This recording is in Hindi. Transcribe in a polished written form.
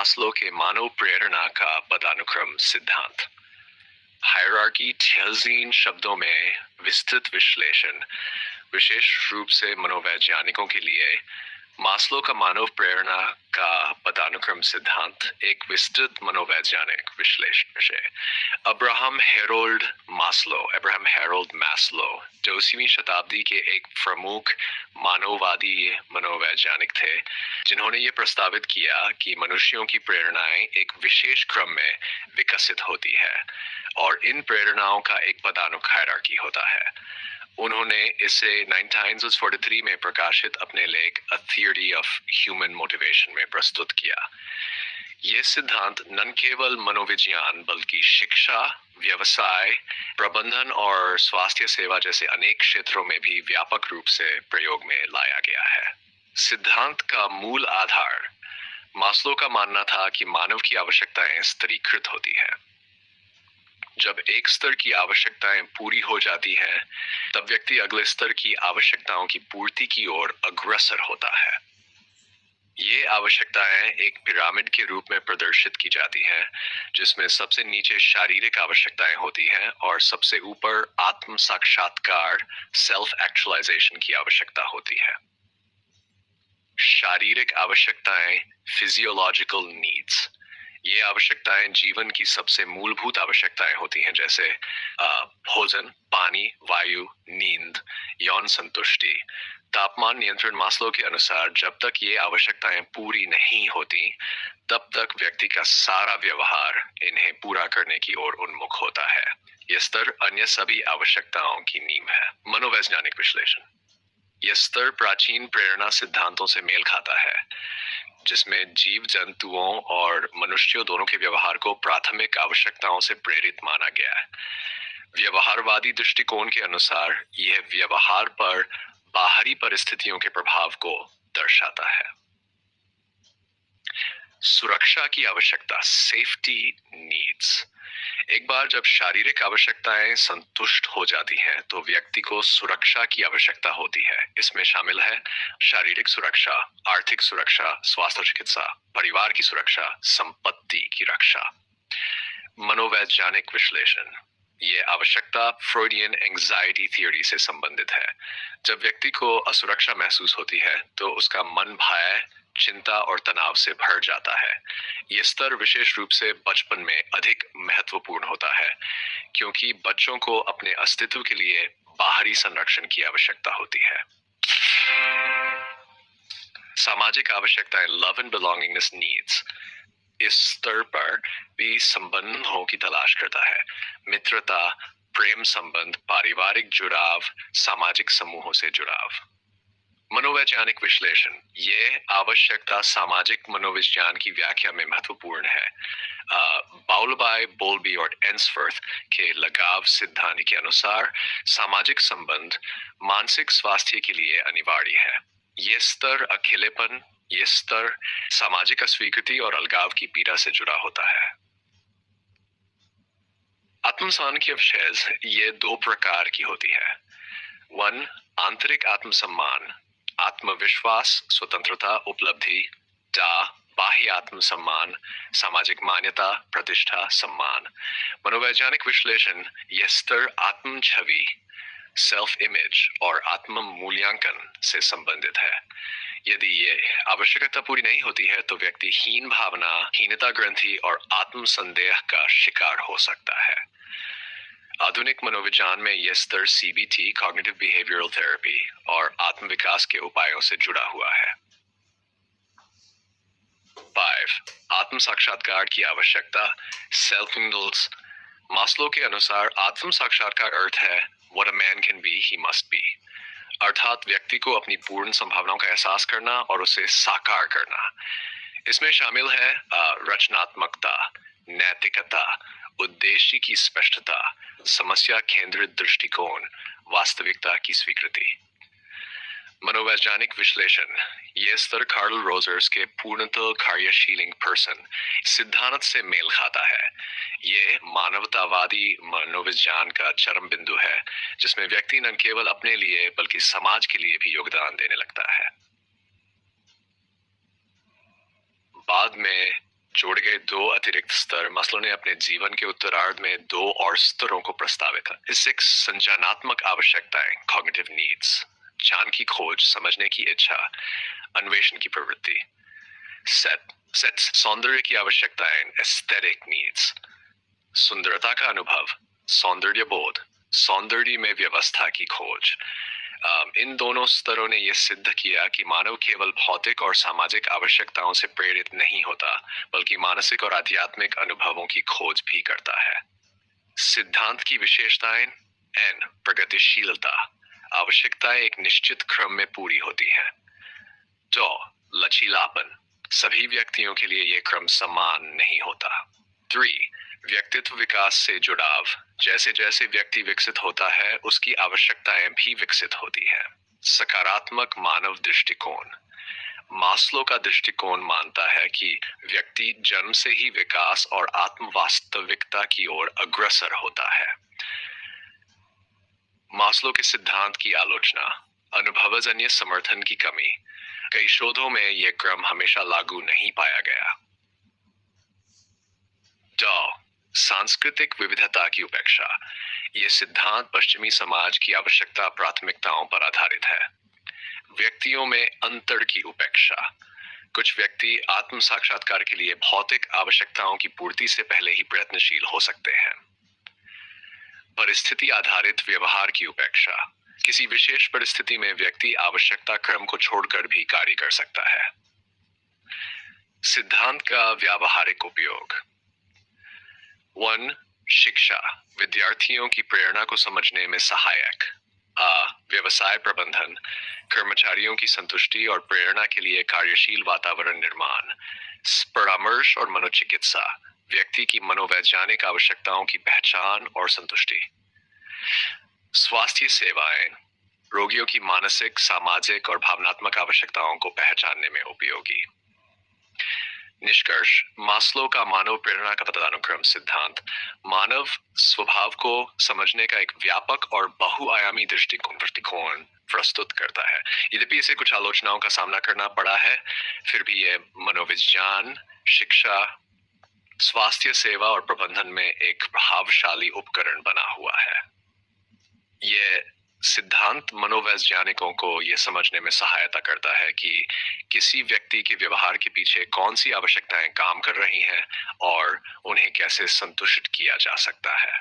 मास्लो के मानव प्रेरणा का पदानुक्रम सिद्धांत। हायरार्की 6 शब्दों में विस्तृत विश्लेषण, विशेष रूप से मनोवैज्ञानिकों के लिए मास्लो का मानव प्रेरणा का पदानुक्रम सिद्धांत एक विस्तृत मनोवैज्ञानिक विश्लेषण है। अब्राहम हेरोल्ड मास्लो 20वीं शताब्दी के एक प्रमुख मानववादी मनोवैज्ञानिक थे, जिन्होंने ये प्रस्तावित किया कि मनुष्यों की प्रेरणाएं एक विशेष क्रम में विकसित होती है और इन प्रेरणाओं का एक पदानुक्रम हायरार्की होता है। उन्होंने इसे 1943 में प्रकाशित अपने लेख a theory of human motivation में प्रस्तुत किया। यह सिद्धांत न केवल मनोविज्ञान बल्कि शिक्षा, व्यवसाय, प्रबंधन और स्वास्थ्य सेवा जैसे अनेक क्षेत्रों में भी व्यापक रूप से प्रयोग में लाया गया है। सिद्धांत का मूल आधार मास्लो का मानना था कि मानव की आवश्यकताएं स्तरीकृत होती है। जब एक स्तर की आवश्यकताएं पूरी हो जाती हैं, तब व्यक्ति अगले स्तर की आवश्यकताओं की पूर्ति की ओर अग्रसर होता है। ये आवश्यकताएं एक पिरामिड के रूप में प्रदर्शित की जाती हैं, जिसमें सबसे नीचे शारीरिक आवश्यकताएं होती हैं और सबसे ऊपर आत्म साक्षात्कार, सेल्फ एक्चुअलाइजेशन की आवश्यकता होती है। शारीरिक आवश्यकताएं, फिजियोलॉजिकल नीड्स, ये आवश्यकताएं जीवन की सबसे मूलभूत आवश्यकताएं होती हैं, जैसे भोजन, पानी, वायु, नींद, यौन संतुष्टि, तापमान नियंत्रण। मास्लो के अनुसार जब तक ये आवश्यकताएं पूरी नहीं होती, तब तक व्यक्ति का सारा व्यवहार इन्हें पूरा करने की ओर उन्मुख होता है। यह स्तर अन्य सभी आवश्यकताओं की नींव है। मनोवैज्ञानिक विश्लेषण। यह स्तर प्राचीन प्रेरणा सिद्धांतों से मेल खाता है, जिसमें जीव जंतुओं और मनुष्यों दोनों के व्यवहार को प्राथमिक आवश्यकताओं से प्रेरित माना गया है। व्यवहारवादी दृष्टिकोण के अनुसार यह व्यवहार पर बाहरी परिस्थितियों के प्रभाव को दर्शाता है। सुरक्षा की आवश्यकता, सेफ्टी नीड्स। एक बार जब शारीरिक आवश्यकताएं संतुष्ट हो जाती हैं, तो व्यक्ति को सुरक्षा की आवश्यकता होती है। इसमें शामिल है शारीरिक सुरक्षा, आर्थिक सुरक्षा, स्वास्थ्य चिकित्सा, परिवार की सुरक्षा, संपत्ति की रक्षा। मनोवैज्ञानिक विश्लेषण। ये आवश्यकता फ्रॉइडियन एंजाइटी थ्योरी से संबंधित है। जब व्यक्ति को असुरक्षा महसूस होती है, तो उसका मन भय, चिंता और तनाव से भर जाता है। ये स्तर विशेष रूप से बचपन में अधिक महत्वपूर्ण होता है, क्योंकि बच्चों को अपने अस्तित्व के लिए बाहरी संरक्षण की आवश्यकता होती है। सामाजिक आवश्यकताएं, लव एंड बिलोंगिंगनेस नीड्स, इस स्तर पर भी संबंधों की तलाश करता है। मित्रता, प्रेम संबंध, पारिवारिक जुड़ाव, सामाजिक समूहों से जुड़ाव। मनोवैज्ञानिक विश्लेषण। ये आवश्यकता सामाजिक मनोविज्ञान की व्याख्या में महत्वपूर्ण है। बाउलबाय, बोल्बी और एंसवर्थ के लगाव सिद्धांत के अनुसार सामाजिक संबंध मानसिक स्वास्थ्य के लिए अनिवार्य है। ये स्तर अकेलेपन, ये स्तर सामाजिक अस्वीकृति और अलगाव की पीड़ा से जुड़ा होता है। आत्मसम्मान की अवशेष ये 2 प्रकार की होती है। 1. आंतरिक आत्मसम्मान, आत्मविश्वास, स्वतंत्रता, उपलब्धि। 2. बाह्य आत्मसम्मान, सामाजिक मान्यता, प्रतिष्ठा, सम्मान। मनोवैज्ञानिक विश्लेषण। यह स्तर आत्म छवि, सेल्फ इमेज और आत्म मूल्यांकन से संबंधित है। यदि ये आवश्यकता पूरी नहीं होती है, तो व्यक्ति हीन भावना, हीनता ग्रंथि और आत्म संदेह का शिकार हो सकता है। आधुनिक मनोविज्ञान में यह स्तर सीबीटी, कॉग्निटिव बिहेवियरल थेरेपी और आत्मविकास के उपायों से जुड़ा हुआ है। 5. आत्म साक्षात्कार की आवश्यकता, सेल्फ इंडल्स। मास्लो के अनुसार आत्म साक्षात्कार अर्थ है what a man can be, he must be, अर्थात व्यक्ति को अपनी पूर्ण संभावनाओं का एहसास करना और उसे साकार करना। इसमें शामिल है रचनात्मकता, नैतिकता, उद्देश्य की स्पष्टता, समस्या केंद्रित दृष्टिकोण, वास्तविकता की स्वीकृति। मनोवैज्ञानिक विश्लेषण। यह स्तर कार्ल रोजर्स के पूर्णतः कार्यशील पर्सन सिद्धांत से मेल खाता है। यह मानवतावादी मनोविज्ञान का चरम बिंदु है, जिसमें व्यक्ति न केवल अपने लिए बल्कि समाज के लिए भी योगदान देने लगता है। बाद में जोड़ गए दो अतिरिक्त स्तर, मास्लो ने अपने जीवन के उत्तरार्ध में दो और स्तरों को प्रस्तावित किया। इससे संज्ञानात्मक आवश्यकताएं, कॉग्निटिव नीड्स, ज्ञान की खोज, समझने की इच्छा, अन्वेषण की प्रवृत्ति। सेट्स, सौंदर्य की आवश्यकताएं, एस्थेटिक नीड्स, सुंदरता का अनुभव, सौंदर्य बोध, सौंदर्य में व्यवस्था की खोज। इन दोनों स्तरों ने यह सिद्ध किया कि मानव केवल भौतिक और सामाजिक आवश्यकताओं से प्रेरित नहीं होता, बल्कि मानसिक और आध्यात्मिक अनुभवों की खोज भी करता है। सिद्धांत की विशेषताएं, एन, प्रगतिशीलता, आवश्यकताएं एक निश्चित क्रम में पूरी होती हैं। दो, लचीलापन, सभी व्यक्तियों के लिए यह क्रम समान नहीं होता। 3, व्यक्तित्व विकास से जुड़ाव, जैसे जैसे व्यक्ति विकसित होता है उसकी आवश्यकताएं भी विकसित होती हैं। सकारात्मक मानव दृष्टिकोण, मास्लो का दृष्टिकोण मानता है कि व्यक्ति जन्म से ही विकास और आत्म वास्तविकता की ओर अग्रसर होता है। मास्लो के सिद्धांत की आलोचना, अनुभवजन्य समर्थन की कमी, कई शोधों में यह क्रम हमेशा लागू नहीं पाया गया। सांस्कृतिक विविधता की उपेक्षा, यह सिद्धांत पश्चिमी समाज की आवश्यकता प्राथमिकताओं पर आधारित है। व्यक्तियों में अंतर की उपेक्षा, कुछ व्यक्ति आत्म साक्षात्कार के लिए भौतिक आवश्यकताओं की पूर्ति से पहले ही प्रयत्नशील हो सकते हैं। परिस्थिति आधारित व्यवहार की उपेक्षा, किसी विशेष परिस्थिति में व्यक्ति आवश्यकता क्रम को छोड़कर भी कार्य कर सकता है। सिद्धांत का व्यावहारिक उपयोग। 1, शिक्षा, विद्यार्थियों की प्रेरणा को समझने में सहायक। व्यवसाय प्रबंधन, कर्मचारियों की संतुष्टि और प्रेरणा के लिए कार्यशील वातावरण निर्माण। परामर्श और मनोचिकित्सा, व्यक्ति की मनोवैज्ञानिक आवश्यकताओं की पहचान और संतुष्टि। स्वास्थ्य सेवाएं, रोगियों की मानसिक, सामाजिक और भावनात्मक आवश्यकताओं को पहचानने में उपयोगी। निष्कर्ष, मास्लो का मानव प्रेरणा का पदानुक्रम सिद्धांत मानव स्वभाव को समझने का एक व्यापक और बहुआयामी दृष्टिकोण प्रस्तुत करता है। यद्यपि इसे कुछ आलोचनाओं का सामना करना पड़ा है, फिर भी यह मनोविज्ञान, शिक्षा, स्वास्थ्य सेवा और प्रबंधन में एक प्रभावशाली उपकरण बना हुआ है। यह सिद्धांत मनोवैज्ञानिकों को यह समझने में सहायता करता है कि किसी व्यक्ति के व्यवहार के पीछे कौन सी आवश्यकताएं काम कर रही हैं और उन्हें कैसे संतुष्ट किया जा सकता है।